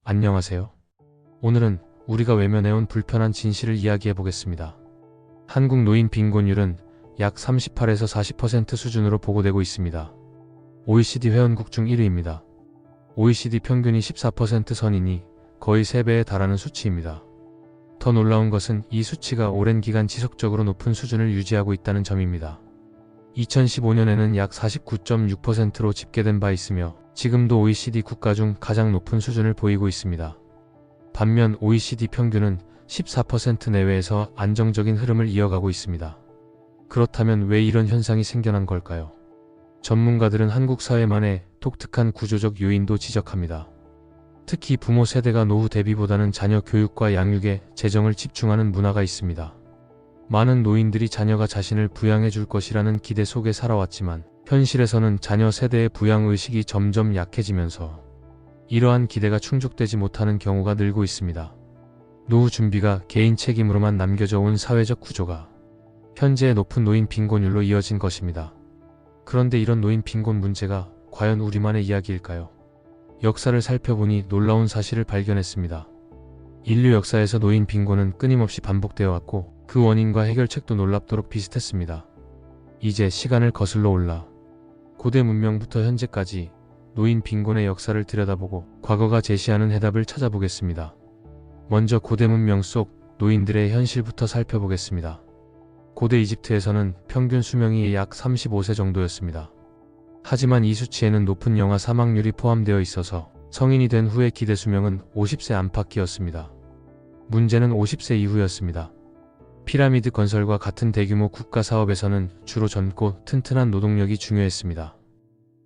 안녕하세요. 오늘은 우리가 외면해온 불편한 진실을 이야기해 보겠습니다. 한국 노인 빈곤율은 약 38에서 40% 수준으로 보고되고 있습니다. OECD 회원국 중 1위입니다. OECD 평균이 14% 선이니 거의 3배에 달하는 수치입니다. 더 놀라운 것은 이 수치가 오랜 기간 지속적으로 높은 수준을 유지하고 있다는 점입니다. 2015년에는 약 49.6%로 집계된 바 있으며 지금도 OECD 국가 중 가장 높은 수준을 보이고 있습니다. 반면 OECD 평균은 14% 내외에서 안정적인 흐름을 이어가고 있습니다. 그렇다면 왜 이런 현상이 생겨난 걸까요? 전문가들은 한국 사회만의 독특한 구조적 요인도 지적합니다. 특히 부모 세대가 노후 대비보다는 자녀 교육과 양육에 재정을 집중하는 문화가 있습니다. 많은 노인들이 자녀가 자신을 부양해 줄 것이라는 기대 속에 살아왔지만 현실에서는 자녀 세대의 부양의식이 점점 약해지면서 이러한 기대가 충족되지 못하는 경우가 늘고 있습니다. 노후 준비가 개인 책임으로만 남겨져 온 사회적 구조가 현재의 높은 노인 빈곤율로 이어진 것입니다. 그런데 이런 노인 빈곤 문제가 과연 우리만의 이야기일까요? 역사를 살펴보니 놀라운 사실을 발견했습니다. 인류 역사에서 노인 빈곤은 끊임없이 반복되어 왔고 그 원인과 해결책도 놀랍도록 비슷했습니다. 이제 시간을 거슬러 올라 고대 문명부터 현재까지 노인 빈곤의 역사를 들여다보고 과거가 제시하는 해답을 찾아보겠습니다. 먼저 고대 문명 속 노인들의 현실부터 살펴보겠습니다. 고대 이집트에서는 평균 수명이 약 35세 정도였습니다. 하지만 이 수치에는 높은 영아 사망률이 포함되어 있어서 성인이 된 후의 기대 수명은 50세 안팎이었습니다. 문제는 50세 이후였습니다. 피라미드 건설과 같은 대규모 국가 사업에서는 주로 젊고 튼튼한 노동력이 중요했습니다.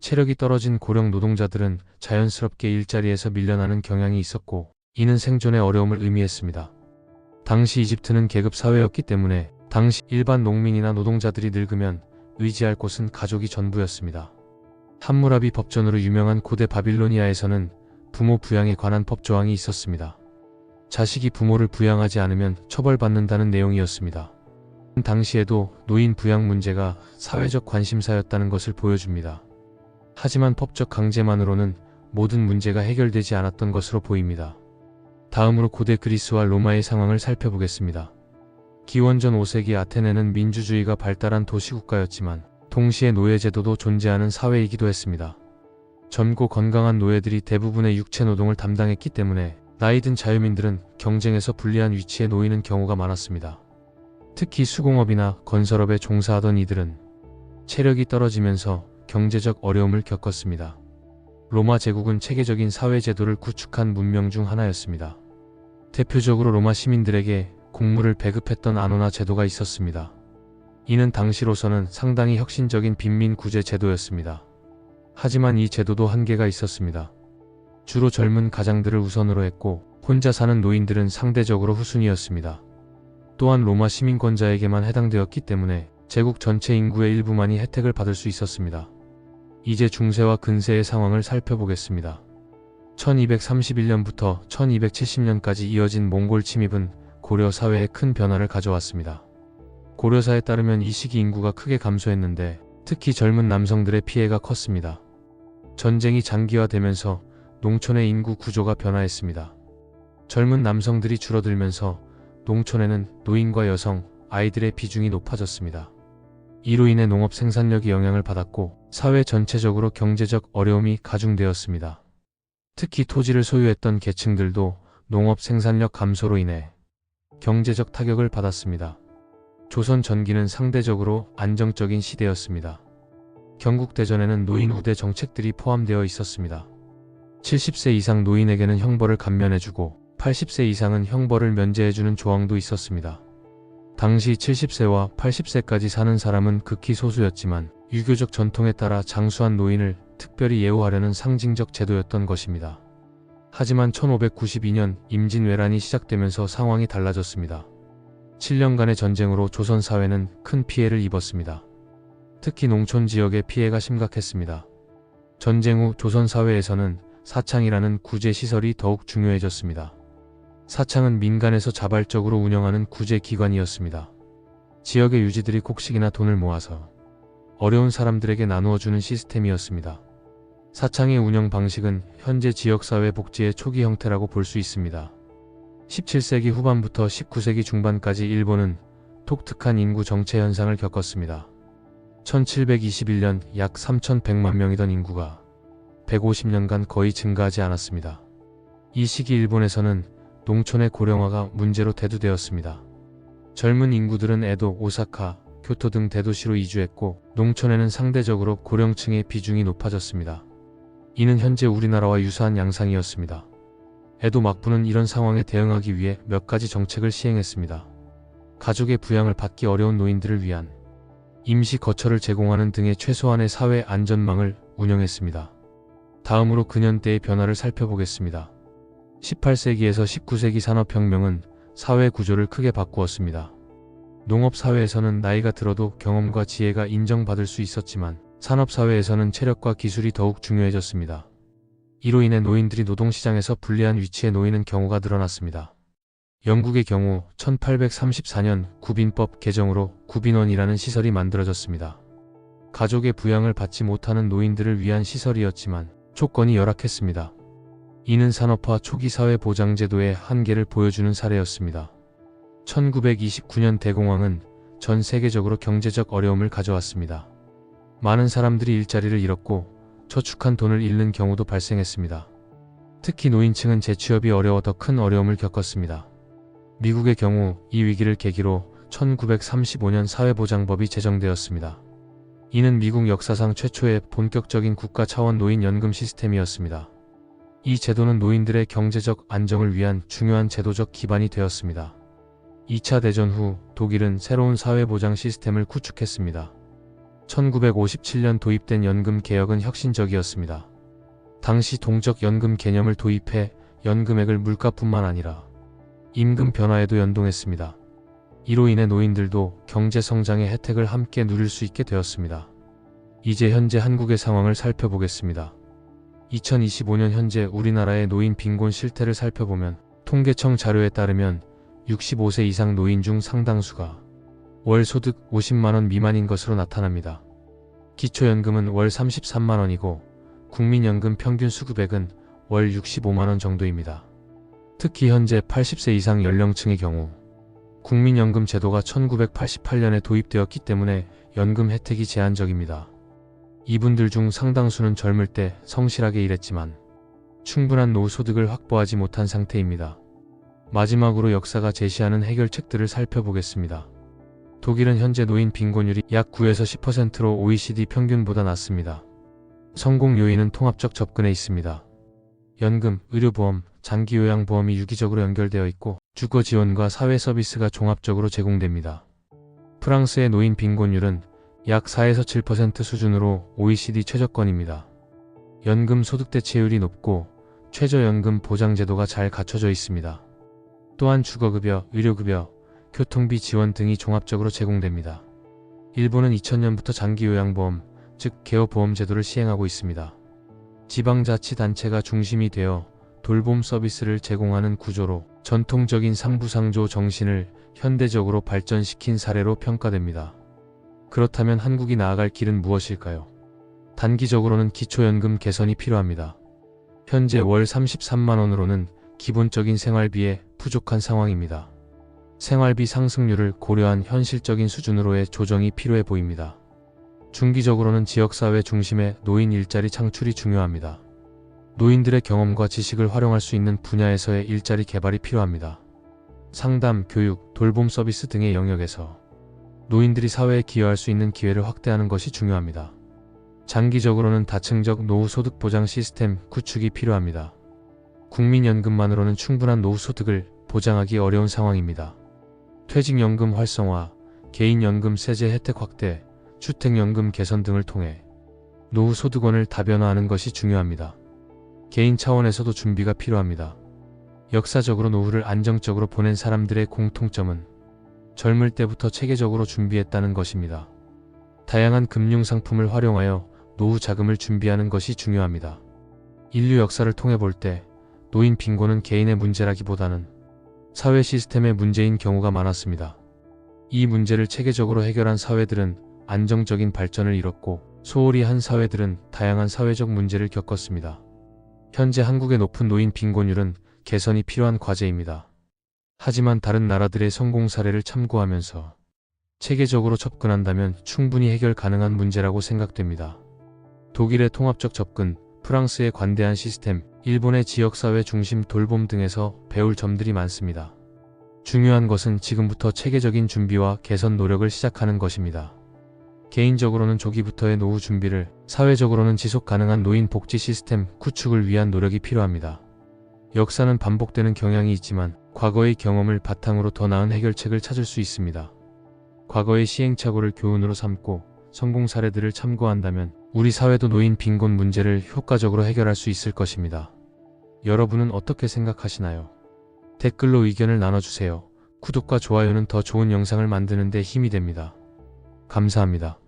체력이 떨어진 고령 노동자들은 자연스럽게 일자리에서 밀려나는 경향이 있었고 이는 생존의 어려움을 의미했습니다. 당시 이집트는 계급 사회였기 때문에 당시 일반 농민이나 노동자들이 늙으면 의지할 곳은 가족이 전부였습니다. 함무라비 법전으로 유명한 고대 바빌로니아에서는 부모 부양에 관한 법조항이 있었습니다. 자식이 부모를 부양하지 않으면 처벌받는다는 내용이었습니다. 당시에도 노인 부양 문제가 사회적 관심사였다는 것을 보여줍니다. 하지만 법적 강제만으로는 모든 문제가 해결되지 않았던 것으로 보입니다. 다음으로 고대 그리스와 로마의 상황을 살펴보겠습니다. 기원전 5세기 아테네는 민주주의가 발달한 도시국가였지만 동시에 노예제도도 존재하는 사회이기도 했습니다. 젊고 건강한 노예들이 대부분의 육체노동을 담당했기 때문에 나이든 자유민들은 경쟁에서 불리한 위치에 놓이는 경우가 많았습니다. 특히 수공업이나 건설업에 종사하던 이들은 체력이 떨어지면서 경제적 어려움을 겪었습니다. 로마 제국은 체계적인 사회제도를 구축한 문명 중 하나였습니다. 대표적으로 로마 시민들에게 곡물을 배급했던 아노나 제도가 있었습니다. 이는 당시로서는 상당히 혁신적인 빈민구제 제도였습니다. 하지만 이 제도도 한계가 있었습니다. 주로 젊은 가장들을 우선으로 했고 혼자 사는 노인들은 상대적으로 후순위였습니다. 또한 로마 시민권자에게만 해당되었기 때문에 제국 전체 인구의 일부만이 혜택을 받을 수 있었습니다. 이제 중세와 근세의 상황을 살펴보겠습니다. 1231년부터 1270년까지 이어진 몽골 침입은 고려 사회에 큰 변화를 가져왔습니다. 고려사에 따르면 이 시기 인구가 크게 감소했는데 특히 젊은 남성들의 피해가 컸습니다. 전쟁이 장기화되면서 농촌의 인구 구조가 변화했습니다. 젊은 남성들이 줄어들면서 농촌에는 노인과 여성, 아이들의 비중이 높아졌습니다. 이로 인해 농업 생산력이 영향을 받았고 사회 전체적으로 경제적 어려움이 가중되었습니다. 특히 토지를 소유했던 계층들도 농업 생산력 감소로 인해 경제적 타격을 받았습니다. 조선 전기는 상대적으로 안정적인 시대였습니다. 경국대전에는 노인 우대 정책들이 포함되어 있었습니다. 70세 이상 노인에게는 형벌을 감면해주고 80세 이상은 형벌을 면제해주는 조항도 있었습니다. 당시 70세와 80세까지 사는 사람은 극히 소수였지만 유교적 전통에 따라 장수한 노인을 특별히 예우하려는 상징적 제도였던 것입니다. 하지만 1592년 임진왜란이 시작되면서 상황이 달라졌습니다. 7년간의 전쟁으로 조선 사회는 큰 피해를 입었습니다. 특히 농촌 지역의 피해가 심각했습니다. 전쟁 후 조선 사회에서는 사창이라는 구제 시설이 더욱 중요해졌습니다. 사창은 민간에서 자발적으로 운영하는 구제 기관이었습니다. 지역의 유지들이 곡식이나 돈을 모아서 어려운 사람들에게 나누어주는 시스템이었습니다. 사창의 운영 방식은 현재 지역사회 복지의 초기 형태라고 볼 수 있습니다. 17세기 후반부터 19세기 중반까지 일본은 독특한 인구 정체 현상을 겪었습니다. 1721년 약 3,100만 명이던 인구가 150년간 거의 증가하지 않았습니다. 이 시기 일본에서는 농촌의 고령화가 문제로 대두되었습니다. 젊은 인구들은 에도, 오사카, 교토 등 대도시로 이주했고 농촌에는 상대적으로 고령층의 비중이 높아졌습니다. 이는 현재 우리나라와 유사한 양상이었습니다. 에도 막부는 이런 상황에 대응하기 위해 몇 가지 정책을 시행했습니다. 가족의 부양을 받기 어려운 노인들을 위한 임시 거처를 제공하는 등의 최소한의 사회 안전망을 운영했습니다. 다음으로 근현대의 변화를 살펴보겠습니다. 18세기에서 19세기 산업혁명은 사회 구조를 크게 바꾸었습니다. 농업사회에서는 나이가 들어도 경험과 지혜가 인정받을 수 있었지만 산업사회에서는 체력과 기술이 더욱 중요해졌습니다. 이로 인해 노인들이 노동시장에서 불리한 위치에 놓이는 경우가 늘어났습니다. 영국의 경우 1834년 구빈법 개정으로 구빈원이라는 시설이 만들어졌습니다. 가족의 부양을 받지 못하는 노인들을 위한 시설이었지만 조건이 열악했습니다. 이는 산업화 초기 사회보장제도의 한계를 보여주는 사례였습니다. 1929년 대공황은 전 세계적으로 경제적 어려움을 가져왔습니다. 많은 사람들이 일자리를 잃었고 저축한 돈을 잃는 경우도 발생했습니다. 특히 노인층은 재취업이 어려워 더 큰 어려움을 겪었습니다. 미국의 경우 이 위기를 계기로 1935년 사회보장법이 제정되었습니다. 이는 미국 역사상 최초의 본격적인 국가 차원 노인연금 시스템이었습니다. 이 제도는 노인들의 경제적 안정을 위한 중요한 제도적 기반이 되었습니다. 2차 대전 후 독일은 새로운 사회보장 시스템을 구축했습니다. 1957년 도입된 연금 개혁은 혁신적이었습니다. 당시 동적 연금 개념을 도입해 연금액을 물가뿐만 아니라 임금 변화에도 연동했습니다. 이로 인해 노인들도 경제 성장의 혜택을 함께 누릴 수 있게 되었습니다. 이제 현재 한국의 상황을 살펴보겠습니다. 2025년 현재 우리나라의 노인 빈곤 실태를 살펴보면 통계청 자료에 따르면 65세 이상 노인 중 상당수가 월 소득 50만원 미만인 것으로 나타납니다. 기초연금은 월 33만원이고 국민연금 평균 수급액은 월 65만원 정도입니다. 특히 현재 80세 이상 연령층의 경우 국민연금 제도가 1988년에 도입되었기 때문에 연금 혜택이 제한적입니다. 이분들 중 상당수는 젊을 때 성실하게 일했지만 충분한 노후 소득을 확보하지 못한 상태입니다. 마지막으로 역사가 제시하는 해결책들을 살펴보겠습니다. 독일은 현재 노인 빈곤율이 약 9에서 10%로 OECD 평균보다 낮습니다. 성공 요인은 통합적 접근에 있습니다. 연금, 의료보험, 장기요양보험이 유기적으로 연결되어 있고 주거 지원과 사회 서비스가 종합적으로 제공됩니다. 프랑스의 노인 빈곤율은 약 4에서 7% 수준으로 OECD 최저권입니다. 연금 소득 대체율이 높고 최저연금 보장제도가 잘 갖춰져 있습니다. 또한 주거급여, 의료급여, 교통비 지원 등이 종합적으로 제공됩니다. 일본은 2000년부터 장기요양보험, 즉 개업보험 제도를 시행하고 있습니다. 지방자치단체가 중심이 되어 돌봄 서비스를 제공하는 구조로 전통적인 상부상조 정신을 현대적으로 발전시킨 사례로 평가됩니다. 그렇다면 한국이 나아갈 길은 무엇일까요? 단기적으로는 기초연금 개선이 필요합니다. 현재 월 33만원으로는 기본적인 생활비에 부족한 상황입니다. 생활비 상승률을 고려한 현실적인 수준으로의 조정이 필요해 보입니다. 중기적으로는 지역사회 중심의 노인 일자리 창출이 중요합니다. 노인들의 경험과 지식을 활용할 수 있는 분야에서의 일자리 개발이 필요합니다. 상담, 교육, 돌봄 서비스 등의 영역에서 노인들이 사회에 기여할 수 있는 기회를 확대하는 것이 중요합니다. 장기적으로는 다층적 노후소득 보장 시스템 구축이 필요합니다. 국민연금만으로는 충분한 노후소득을 보장하기 어려운 상황입니다. 퇴직연금 활성화, 개인연금 세제 혜택 확대, 주택연금 개선 등을 통해 노후소득원을 다변화하는 것이 중요합니다. 개인 차원에서도 준비가 필요합니다. 역사적으로 노후를 안정적으로 보낸 사람들의 공통점은 젊을 때부터 체계적으로 준비했다는 것입니다. 다양한 금융상품을 활용하여 노후 자금을 준비하는 것이 중요합니다. 인류 역사를 통해 볼 때 노인 빈곤은 개인의 문제라기보다는 사회 시스템의 문제인 경우가 많았습니다. 이 문제를 체계적으로 해결한 사회들은 안정적인 발전을 이뤘고 소홀히 한 사회들은 다양한 사회적 문제를 겪었습니다. 현재 한국의 높은 노인 빈곤율은 개선이 필요한 과제입니다. 하지만 다른 나라들의 성공 사례를 참고하면서 체계적으로 접근한다면 충분히 해결 가능한 문제라고 생각됩니다. 독일의 통합적 접근, 프랑스의 관대한 시스템, 일본의 지역사회 중심 돌봄 등에서 배울 점들이 많습니다. 중요한 것은 지금부터 체계적인 준비와 개선 노력을 시작하는 것입니다. 개인적으로는 조기부터의 노후 준비를, 사회적으로는 지속 가능한 노인 복지 시스템 구축을 위한 노력이 필요합니다. 역사는 반복되는 경향이 있지만 과거의 경험을 바탕으로 더 나은 해결책을 찾을 수 있습니다. 과거의 시행착오를 교훈으로 삼고 성공 사례들을 참고한다면 우리 사회도 노인 빈곤 문제를 효과적으로 해결할 수 있을 것입니다. 여러분은 어떻게 생각하시나요? 댓글로 의견을 나눠주세요. 구독과 좋아요는 더 좋은 영상을 만드는 데 힘이 됩니다. 감사합니다.